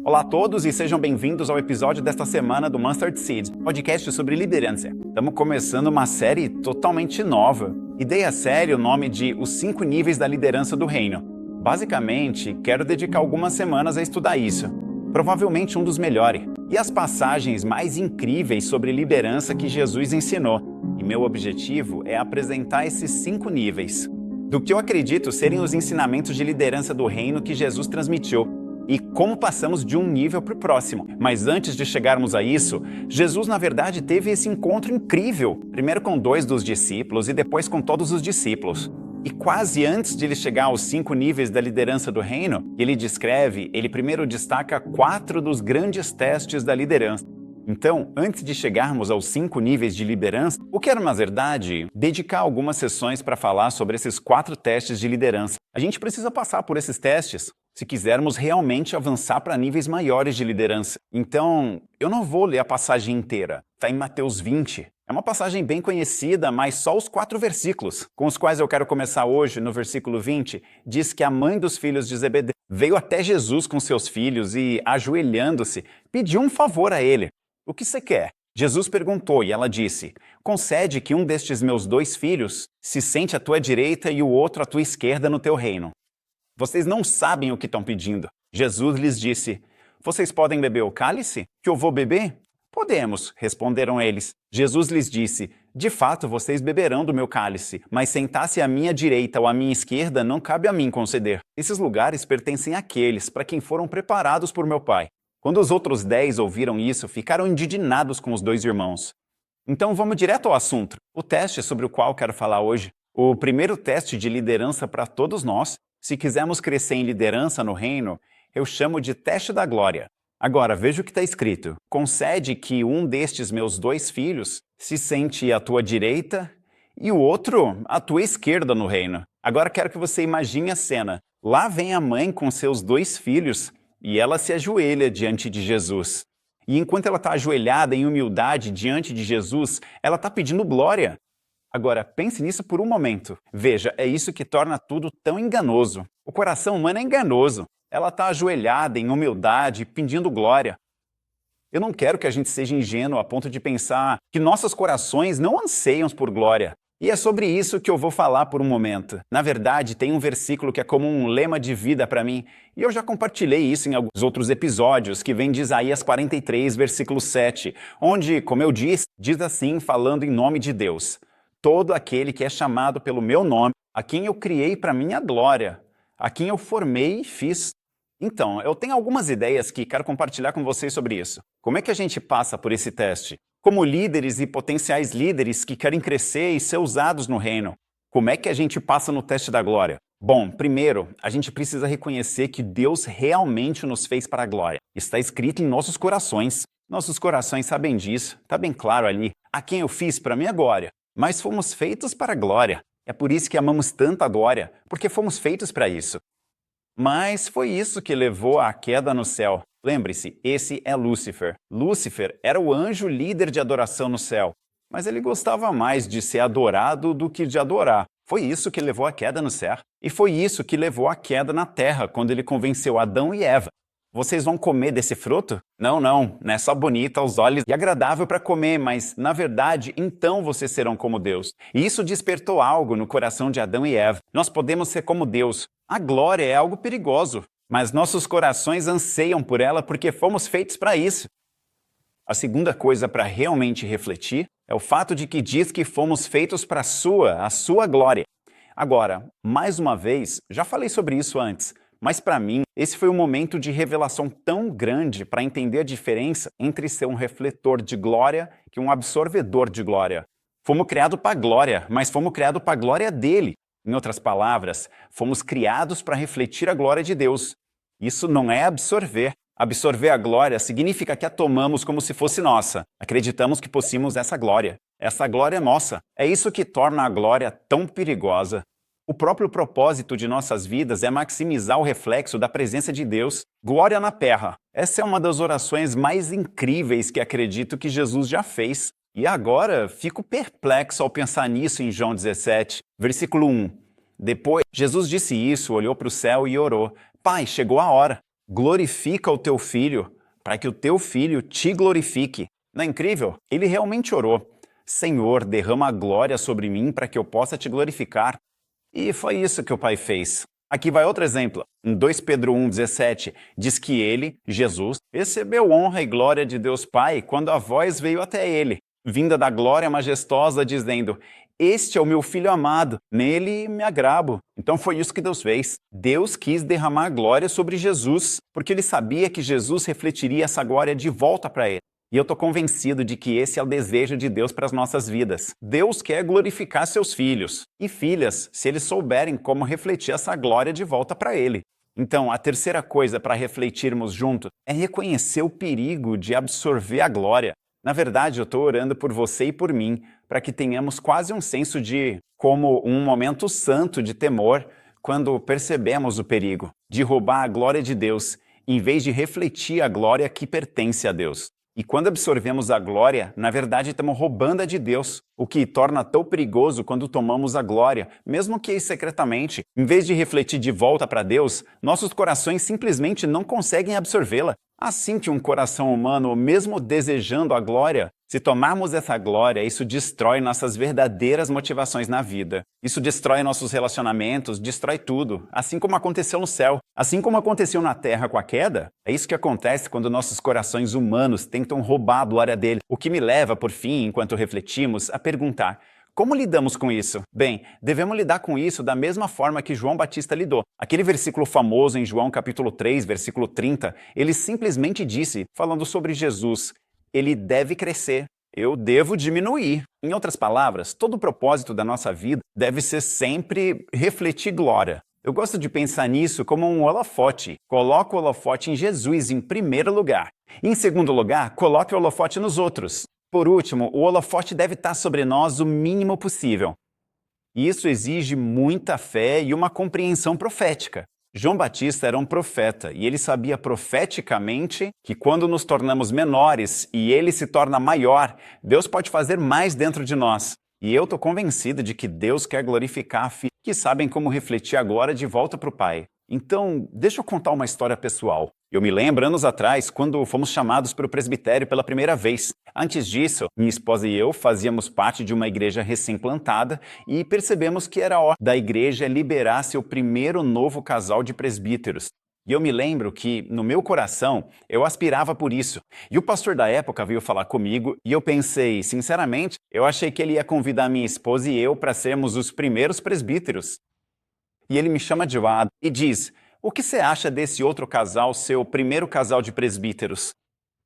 Olá a todos e sejam bem-vindos ao episódio desta semana do Mustard Seed, podcast sobre liderança. Estamos começando uma série totalmente nova e dei à série o nome de Os 5 Níveis da Liderança do Reino. Basicamente, quero dedicar algumas semanas a estudar isso. Provavelmente um dos melhores. E as passagens mais incríveis sobre liderança que Jesus ensinou. E meu objetivo é apresentar esses 5 níveis. Do que eu acredito serem os ensinamentos de liderança do reino que Jesus transmitiu. E como passamos de um nível para o próximo. Mas antes de chegarmos a isso, Jesus na verdade teve esse encontro incrível. Primeiro com 2 dos discípulos e depois com todos os discípulos. E quase antes de ele chegar aos 5 níveis da liderança do reino, ele primeiro destaca 4 dos grandes testes da liderança. Então, antes de chegarmos aos 5 níveis de liderança, eu quero, na verdade, dedicar algumas sessões para falar sobre esses 4 testes de liderança. A gente precisa passar por esses testes se quisermos realmente avançar para níveis maiores de liderança. Então, eu não vou ler a passagem inteira. Está em Mateus 20. É uma passagem bem conhecida, mas só os 4 versículos, com os quais eu quero começar hoje, no versículo 20, diz que a mãe dos filhos de Zebedeu veio até Jesus com seus filhos e, ajoelhando-se, pediu um favor a ele. O que você quer? Jesus perguntou e ela disse, concede que um destes meus 2 filhos se sente à tua direita e o outro à tua esquerda no teu reino. Vocês não sabem o que estão pedindo. Jesus lhes disse, vocês podem beber o cálice que eu vou beber? Podemos, responderam eles. Jesus lhes disse, de fato vocês beberão do meu cálice, mas sentar-se à minha direita ou à minha esquerda não cabe a mim conceder. Esses lugares pertencem àqueles para quem foram preparados por meu Pai. Quando os outros 10 ouviram isso, ficaram indignados com os 2 irmãos. Então vamos direto ao assunto. O teste sobre o qual quero falar hoje. O primeiro teste de liderança para todos nós. Se quisermos crescer em liderança no reino, eu chamo de teste da glória. Agora, veja o que está escrito. Concede que um destes meus 2 filhos se sente à tua direita e o outro à tua esquerda no reino. Agora quero que você imagine a cena. Lá vem a mãe com seus 2 filhos e ela se ajoelha diante de Jesus. E enquanto ela está ajoelhada em humildade diante de Jesus, ela está pedindo glória. Agora, pense nisso por um momento. Veja, é isso que torna tudo tão enganoso. O coração humano é enganoso. Ela está ajoelhada em humildade, pedindo glória. Eu não quero que a gente seja ingênuo a ponto de pensar que nossos corações não anseiam por glória. E é sobre isso que eu vou falar por um momento. Na verdade, tem um versículo que é como um lema de vida para mim, e eu já compartilhei isso em alguns outros episódios, que vem de Isaías 43, versículo 7, onde, como eu disse, diz assim, falando em nome de Deus. Todo aquele que é chamado pelo meu nome, a quem eu criei para minha glória, a quem eu formei e fiz. Então, eu tenho algumas ideias que quero compartilhar com vocês sobre isso. Como é que a gente passa por esse teste? Como líderes e potenciais líderes que querem crescer e ser usados no reino, como é que a gente passa no teste da glória? Bom, primeiro, a gente precisa reconhecer que Deus realmente nos fez para a glória. Está escrito em nossos corações. Nossos corações sabem disso, está bem claro ali. A quem eu fiz para minha glória. Mas fomos feitos para a glória. É por isso que amamos tanto a glória, porque fomos feitos para isso. Mas foi isso que levou à queda no céu. Lembre-se, esse é Lúcifer. Lúcifer era o anjo líder de adoração no céu, mas ele gostava mais de ser adorado do que de adorar. Foi isso que levou à queda no céu. E foi isso que levou à queda na terra, quando ele convenceu Adão e Eva. Vocês vão comer desse fruto? Não é só bonito aos olhos e agradável para comer, mas, na verdade, então vocês serão como Deus. E isso despertou algo no coração de Adão e Eva. Nós podemos ser como Deus. A glória é algo perigoso, mas nossos corações anseiam por ela porque fomos feitos para isso. A segunda coisa para realmente refletir é o fato de que diz que fomos feitos para a sua glória. Agora, mais uma vez, já falei sobre isso antes, mas para mim, esse foi um momento de revelação tão grande para entender a diferença entre ser um refletor de glória e um absorvedor de glória. Fomos criados para a glória, mas fomos criados para a glória dele. Em outras palavras, fomos criados para refletir a glória de Deus. Isso não é absorver. Absorver a glória significa que a tomamos como se fosse nossa. Acreditamos que possuímos essa glória. Essa glória é nossa. É isso que torna a glória tão perigosa. O próprio propósito de nossas vidas é maximizar o reflexo da presença de Deus. Glória na terra. Essa é uma das orações mais incríveis que acredito que Jesus já fez. E agora fico perplexo ao pensar nisso em João 17, versículo 1. Depois, Jesus disse isso, olhou para o céu e orou. Pai, chegou a hora. glorifica o teu filho, para que o teu filho te glorifique. Não é incrível? Ele realmente orou: Senhor, derrama a glória sobre mim para que eu possa te glorificar. E foi isso que o Pai fez. Aqui vai outro exemplo. Em 2 Pedro 1,17, diz que ele, Jesus, recebeu honra e glória de Deus Pai quando a voz veio até ele, vinda da glória majestosa, dizendo: Este é o meu Filho amado, nele me agrabo. Então foi isso que Deus fez. Deus quis derramar glória sobre Jesus, porque ele sabia que Jesus refletiria essa glória de volta para ele. E eu estou convencido de que esse é o desejo de Deus para as nossas vidas. Deus quer glorificar seus filhos e filhas, se eles souberem como refletir essa glória de volta para Ele. Então, a terceira coisa para refletirmos juntos é reconhecer o perigo de absorver a glória. Na verdade, eu estou orando por você e por mim, para que tenhamos quase um senso de como um momento santo de temor quando percebemos o perigo de roubar a glória de Deus, em vez de refletir a glória que pertence a Deus. E quando absorvemos a glória, na verdade estamos roubando a de Deus, o que torna tão perigoso quando tomamos a glória, mesmo que secretamente. Em vez de refletir de volta para Deus, nossos corações simplesmente não conseguem absorvê-la. Assim que um coração humano, mesmo desejando a glória, se tomarmos essa glória, isso destrói nossas verdadeiras motivações na vida. Isso destrói nossos relacionamentos, destrói tudo, assim como aconteceu no céu. Assim como aconteceu na terra com a queda, é isso que acontece quando nossos corações humanos tentam roubar a glória dele. O que me leva, por fim, enquanto refletimos, a perguntar: como lidamos com isso? Bem, devemos lidar com isso da mesma forma que João Batista lidou. Aquele versículo famoso em João capítulo 3, versículo 30, ele simplesmente disse, falando sobre Jesus: ele deve crescer, eu devo diminuir. Em outras palavras, todo o propósito da nossa vida deve ser sempre refletir glória. Eu gosto de pensar nisso como um holofote. Coloque o holofote em Jesus em primeiro lugar. Em segundo lugar, coloque o holofote nos outros. Por último, o holofote deve estar sobre nós o mínimo possível. E isso exige muita fé e uma compreensão profética. João Batista era um profeta e ele sabia profeticamente que quando nos tornamos menores e ele se torna maior, Deus pode fazer mais dentro de nós. E eu estou convencido de que Deus quer glorificar filhos que sabem como refletir a glória de volta para o Pai. Então, deixa eu contar uma história pessoal. Eu me lembro, anos atrás, quando fomos chamados para o presbitério pela primeira vez. Antes disso, minha esposa e eu fazíamos parte de uma igreja recém-plantada e percebemos que era hora da igreja liberar seu primeiro novo casal de presbíteros. E eu me lembro que, no meu coração, eu aspirava por isso. E o pastor da época veio falar comigo e eu pensei, sinceramente, eu achei que ele ia convidar minha esposa e eu para sermos os primeiros presbíteros. E ele me chama de lado e diz: o que você acha desse outro casal, seu primeiro casal de presbíteros?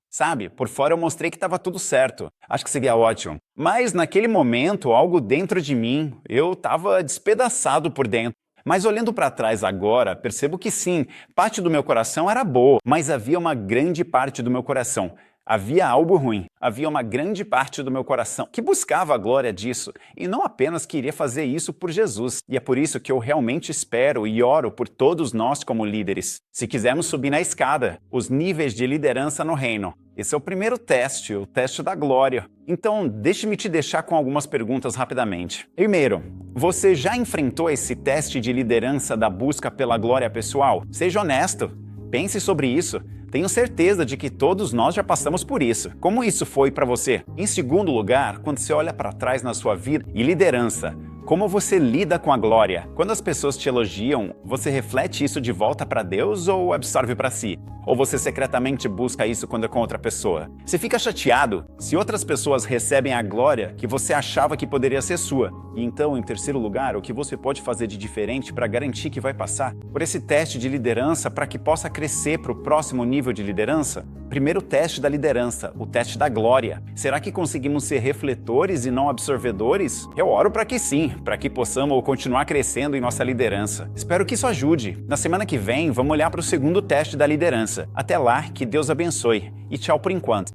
Sabe, por fora eu mostrei que estava tudo certo. Acho que seria ótimo. Mas naquele momento, algo dentro de mim, eu estava despedaçado por dentro. Mas olhando para trás agora, percebo que sim, parte do meu coração era boa, mas havia uma grande parte do meu coração. Havia algo ruim. Havia uma grande parte do meu coração que buscava a glória disso e não apenas queria fazer isso por Jesus. E é por isso que eu realmente espero e oro por todos nós como líderes. Se quisermos subir na escada, os níveis de liderança no reino. Esse é o primeiro teste, o teste da glória. Então, deixe-me te deixar com algumas perguntas rapidamente. Primeiro, você já enfrentou esse teste de liderança da busca pela glória pessoal? Seja honesto. Pense sobre isso. Tenho certeza de que todos nós já passamos por isso. Como isso foi para você? Em segundo lugar, quando você olha para trás na sua vida e liderança, como você lida com a glória? Quando as pessoas te elogiam, você reflete isso de volta para Deus ou absorve para si? Ou você secretamente busca isso quando é com outra pessoa? Você fica chateado se outras pessoas recebem a glória que você achava que poderia ser sua. E então, em terceiro lugar, o que você pode fazer de diferente para garantir que vai passar por esse teste de liderança para que possa crescer para o próximo nível de liderança? Primeiro teste da liderança, o teste da glória. Será que conseguimos ser refletores e não absorvedores? Eu oro para que sim, para que possamos continuar crescendo em nossa liderança. Espero que isso ajude. Na semana que vem, vamos olhar para o segundo teste da liderança. Até lá, que Deus abençoe. E tchau por enquanto.